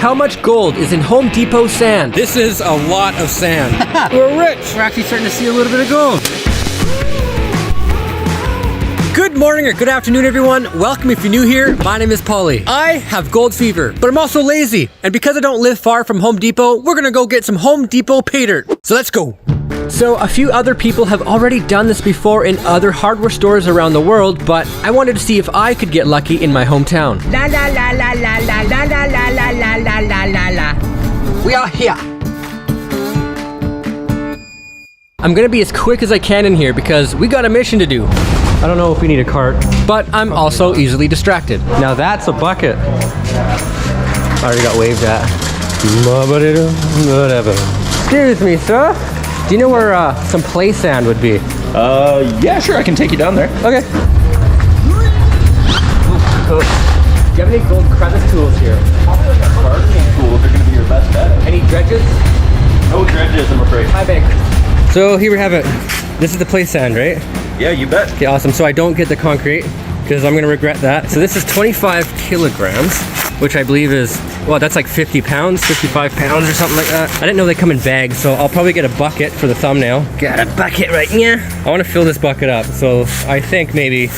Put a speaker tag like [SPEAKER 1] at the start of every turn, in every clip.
[SPEAKER 1] how much gold is in Home Depot sand?
[SPEAKER 2] This is a lot of sand. We're rich. We're actually starting to see a little bit of gold. Good morning or good afternoon, everyone. Welcome if you're new here. My name is Paulie. I have gold fever, but I'm also lazy. And because I don't live far from Home Depot, we're gonna go get some Home Depot pay dirt. So let's go. So a few other people have already done this before in other hardware stores around the world, but I wanted to see if I could get lucky in my hometown.
[SPEAKER 3] La la la la la la la la la la la la la la la.
[SPEAKER 1] We are here. I'm gonna be as quick as I can in here because we got a mission to do. I don't know if we need a cart, but I'm also easily distracted. Now that's a bucket. I already got waved at. Whatever. Excuse me, sir. Do you know where some play sand would be?
[SPEAKER 4] Yeah, sure, I can take you down there.
[SPEAKER 1] Okay. Do you have any gold crevice tools here?
[SPEAKER 4] Probably like a gardening tools are gonna be your best bet.
[SPEAKER 1] Any dredges?
[SPEAKER 4] No dredges, I'm afraid.
[SPEAKER 1] Hi, bank. So here we have it. This is the play sand, right?
[SPEAKER 4] Yeah, you bet.
[SPEAKER 1] Okay, awesome. So I don't get the concrete because I'm gonna regret that. So this is 25 kilograms, which I believe is, well, that's like 50 pounds, 55 pounds or something like that. I didn't know they come in bags, so I'll probably get a bucket for the thumbnail. Got a bucket right here. I wanna fill this bucket up. So I think maybe,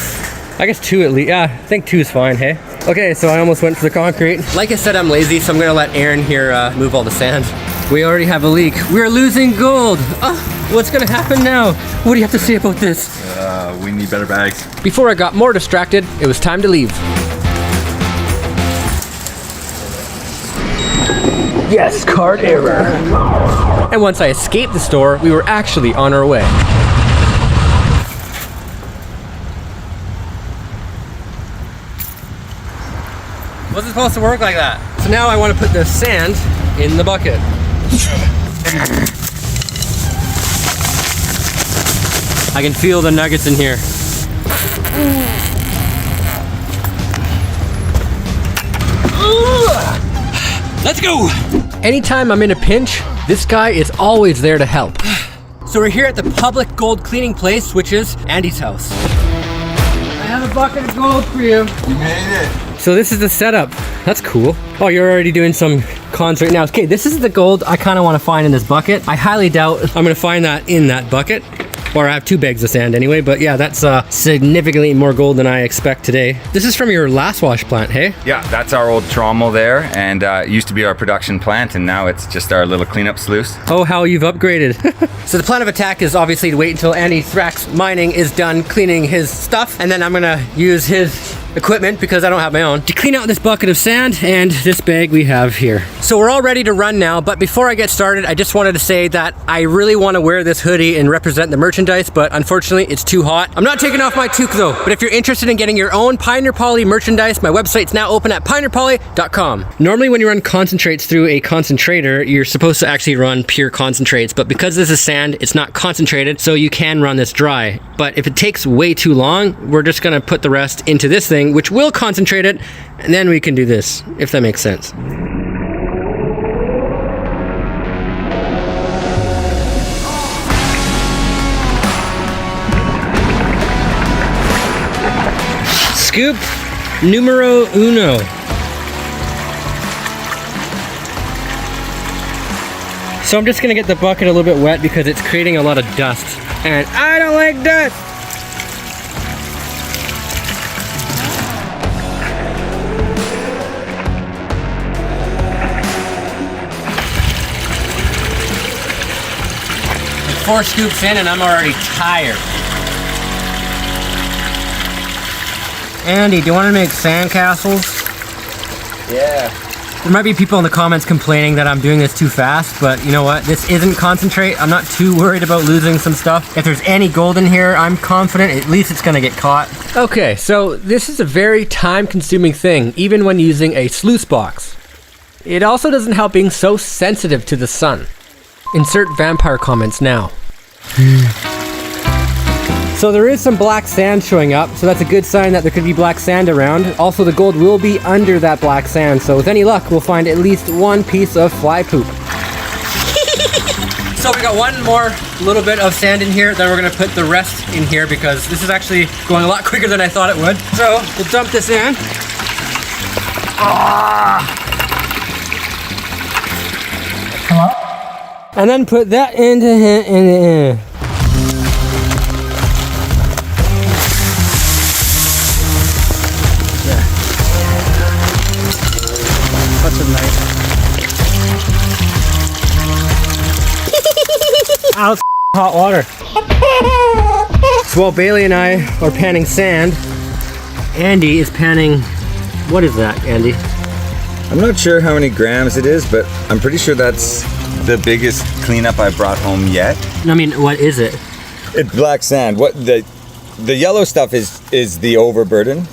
[SPEAKER 1] I guess 2 at least. Yeah, I think 2 is fine, hey? Okay, so I almost went for the concrete. Like I said, I'm lazy, so I'm gonna let Aaron here move all the sand. We already have a leak. We're losing gold. What's gonna happen now? What do you have to say about this?
[SPEAKER 4] We need better bags.
[SPEAKER 1] Before I got more distracted, it was time to leave. Yes, cart error. And once I escaped the store, we were actually on our way. Wasn't supposed to work like that. So now I want to put the sand in the bucket. I can feel the nuggets in here. Let's go! Anytime I'm in a pinch, this guy is always there to help. So we're here at the public gold cleaning place, which is Andy's house. I have a bucket of gold for you.
[SPEAKER 4] You made it.
[SPEAKER 1] So this is the setup. That's cool. Oh, you're already doing some cons right now. Okay, this is the gold I kind of want to find in this bucket. I highly doubt I'm going to find that in that bucket. Or I have 2 bags of sand anyway, but yeah, that's significantly more gold than I expect today. This is from your last wash plant, hey?
[SPEAKER 5] Yeah, that's our old trommel there, and it used to be our production plant, and now it's just our little cleanup sluice.
[SPEAKER 1] Oh, how you've upgraded. So the plan of attack is obviously to wait until Andy Thrax Mining is done cleaning his stuff, and then I'm gonna use his equipment, because I don't have my own, to clean out this bucket of sand and this bag we have here. So we're all ready to run now, but before I get started, I just wanted to say that I really want to wear this hoodie and represent the merchandise, but unfortunately it's too hot. I'm not taking off my toque though, but if you're interested in getting your own Pioneer Poly merchandise, my website's now open at pioneerpoly.com. Normally when you run concentrates through a concentrator, you're supposed to actually run pure concentrates, but because this is sand, it's not concentrated, so you can run this dry. But if it takes way too long, we're just gonna put the rest into this thing, which will concentrate it, and then we can do this, if that makes sense. Scoop numero uno. So I'm just gonna get the bucket a little bit wet because it's creating a lot of dust, and I don't like dust. Four scoops in and I'm already tired. Andy, do you want to make sandcastles?
[SPEAKER 4] Yeah.
[SPEAKER 1] There might be people in the comments complaining that I'm doing this too fast, but you know what? This isn't concentrate. I'm not too worried about losing some stuff. If there's any gold in here, I'm confident at least it's gonna get caught. Okay, so this is a very time-consuming thing, even when using a sluice box. It also doesn't help being so sensitive to the sun. Insert vampire comments now. So there is some black sand showing up, so that's a good sign that there could be black sand around. Also, the gold will be under that black sand, so with any luck, we'll find at least one piece of fly poop. So we got one more little bit of sand in here, then we're gonna put the rest in here because this is actually going a lot quicker than I thought it would. So we'll dump this in. And then put that into That's a knife. Ow, it's hot water. So while Bailey and I are panning sand, Andy is panning, what is that, Andy?
[SPEAKER 5] I'm not sure how many grams it is, but I'm pretty sure that's the biggest cleanup I brought home yet.
[SPEAKER 1] I mean, what is it?
[SPEAKER 5] It's black sand. What the yellow stuff is the overburden.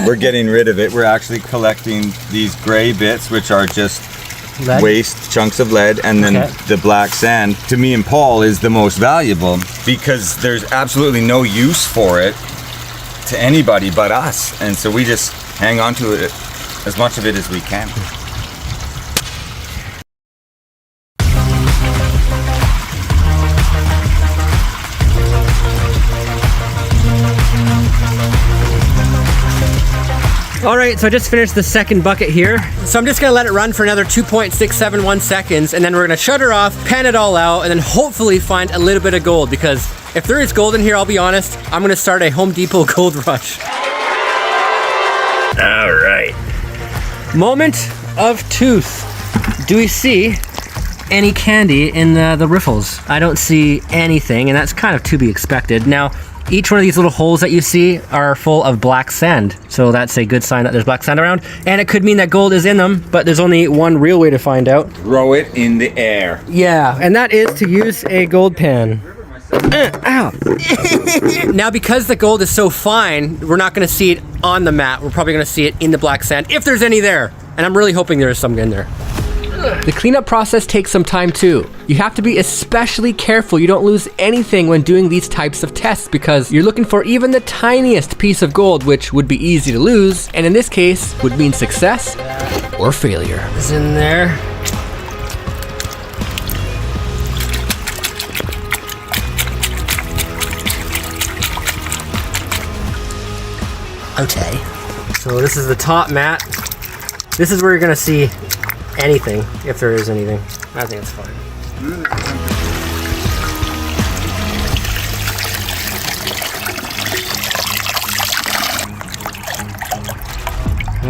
[SPEAKER 5] We're getting rid of it. We're actually collecting these gray bits, which are just
[SPEAKER 1] Lead?
[SPEAKER 5] waste chunks of lead, and then
[SPEAKER 1] Okay.
[SPEAKER 5] the black sand, to me and Paul, is the most valuable because there's absolutely no use for it to anybody but us, and so we just hang on to it, as much of it as we can.
[SPEAKER 1] All right, so I just finished the second bucket here. So I'm just gonna let it run for another 2.671 seconds, and then we're gonna shut her off, pan it all out, and then hopefully find a little bit of gold, because if there is gold in here, I'll be honest, I'm gonna start a Home Depot gold rush. All right. Moment of truth. Do we see any candy in the riffles? I don't see anything, and that's kind of to be expected. Now, each one of these little holes that you see are full of black sand. So that's a good sign that there's black sand around. And it could mean that gold is in them, but there's only one real way to find out.
[SPEAKER 5] Throw it in the air.
[SPEAKER 1] Yeah, and that is to use a gold pan. Ow. Now, because the gold is so fine, we're not gonna see it on the mat. We're probably gonna see it in the black sand, if there's any there. And I'm really hoping there is some in there.
[SPEAKER 2] The cleanup process takes some time too. You have to be especially careful you don't lose anything when doing these types of tests, because you're looking for even the tiniest piece of gold, which would be easy to lose, and in this case would mean success or failure.
[SPEAKER 1] It's in there. Okay. So this is the top mat. This is where you're gonna see anything, if there is anything. I think it's fine.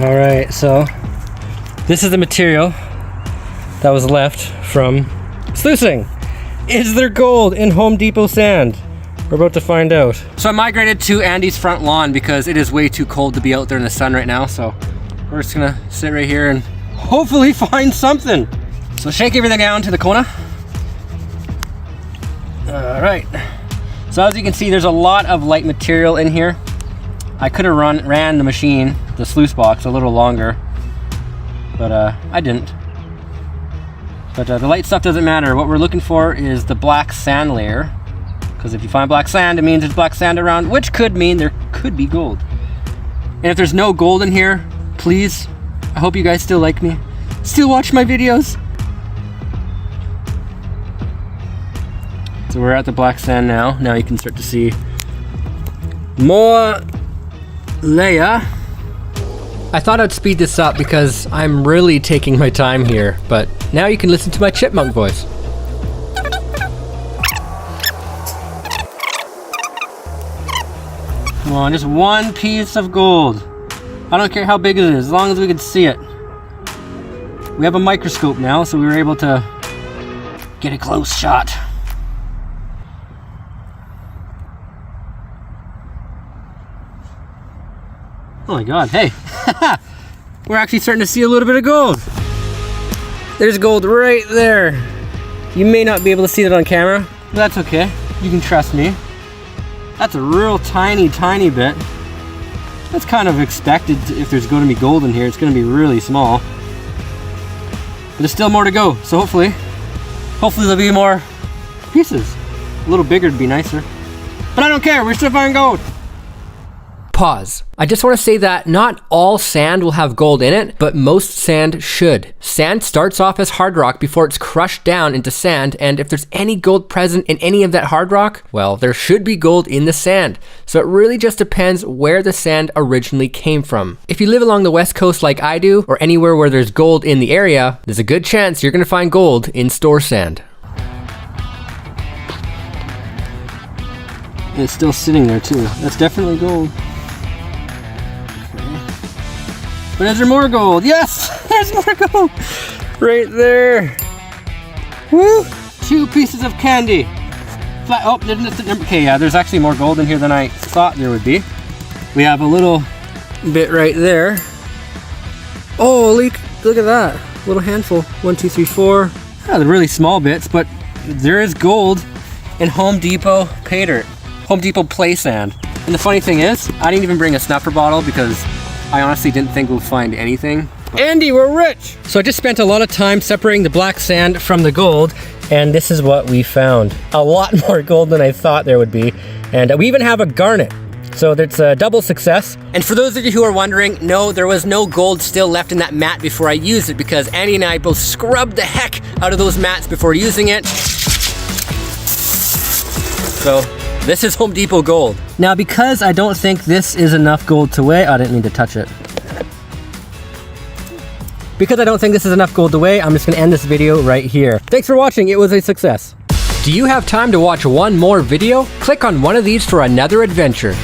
[SPEAKER 1] All right, so this is the material that was left from sluicing. Is there gold in Home Depot sand? We're about to find out. So I migrated to Andy's front lawn because it is way too cold to be out there in the sun right now. So we're just gonna sit right here and hopefully find something. So shake everything down to the Kona. All right. So as you can see, there's a lot of light material in here. I could have ran the machine, the sluice box, a little longer, but I didn't. But the light stuff doesn't matter. What we're looking for is the black sand layer, because if you find black sand, it means there's black sand around, which could mean there could be gold. And if there's no gold in here, please, I hope you guys still like me, still watch my videos. So we're at the black sand now. Now you can start to see more layer.
[SPEAKER 2] I thought I'd speed this up because I'm really taking my time here, but now you can listen to my chipmunk voice.
[SPEAKER 1] Come on, just one piece of gold. I don't care how big it is, as long as we can see it. We have a microscope now, so we were able to get a close shot. Oh my god, hey. We're actually starting to see a little bit of gold. There's gold right there. You may not be able to see that on camera, but that's okay. You can trust me. That's a real tiny, tiny bit. That's kind of expected. If there's going to be gold in here, it's going to be really small. But there's still more to go, so hopefully there'll be more pieces. A little bigger would be nicer. But I don't care, we're still finding gold.
[SPEAKER 2] pause. I just want to say that not all sand will have gold in it, but most sand should. Sand starts off as hard rock before it's crushed down into sand, and if there's any gold present in any of that hard rock, well, there should be gold in the sand. So it really just depends where the sand originally came from. If you live along the west coast like I do, or anywhere where there's gold in the area, there's a good chance you're going to find gold in store sand.
[SPEAKER 1] And it's still sitting there too. That's definitely gold. But is there more gold? Yes! There's more gold! Right there. Woo! 2 pieces of candy. Oh, okay, yeah, there's actually more gold in here than I thought there would be. We have a little bit right there. Oh, look at that. Little handful. 1, 2, 3, 4. Ah, they're really small bits, but there is gold in Home Depot pay dirt. Home Depot play sand. And the funny thing is, I didn't even bring a snuffer bottle because I honestly didn't think we'll find anything. Andy, we're rich! So I just spent a lot of time separating the black sand from the gold, and this is what we found. A lot more gold than I thought there would be. And we even have a garnet. So that's a double success. And for those of you who are wondering, no, there was no gold still left in that mat before I used it because Andy and I both scrubbed the heck out of those mats before using it. So this is Home Depot gold. Now, because I don't think this is enough gold to weigh, I didn't mean to touch it. Because I don't think this is enough gold to weigh, I'm just gonna end this video right here. Thanks for watching, it was a success.
[SPEAKER 2] Do you have time to watch one more video? Click on one of these for another adventure.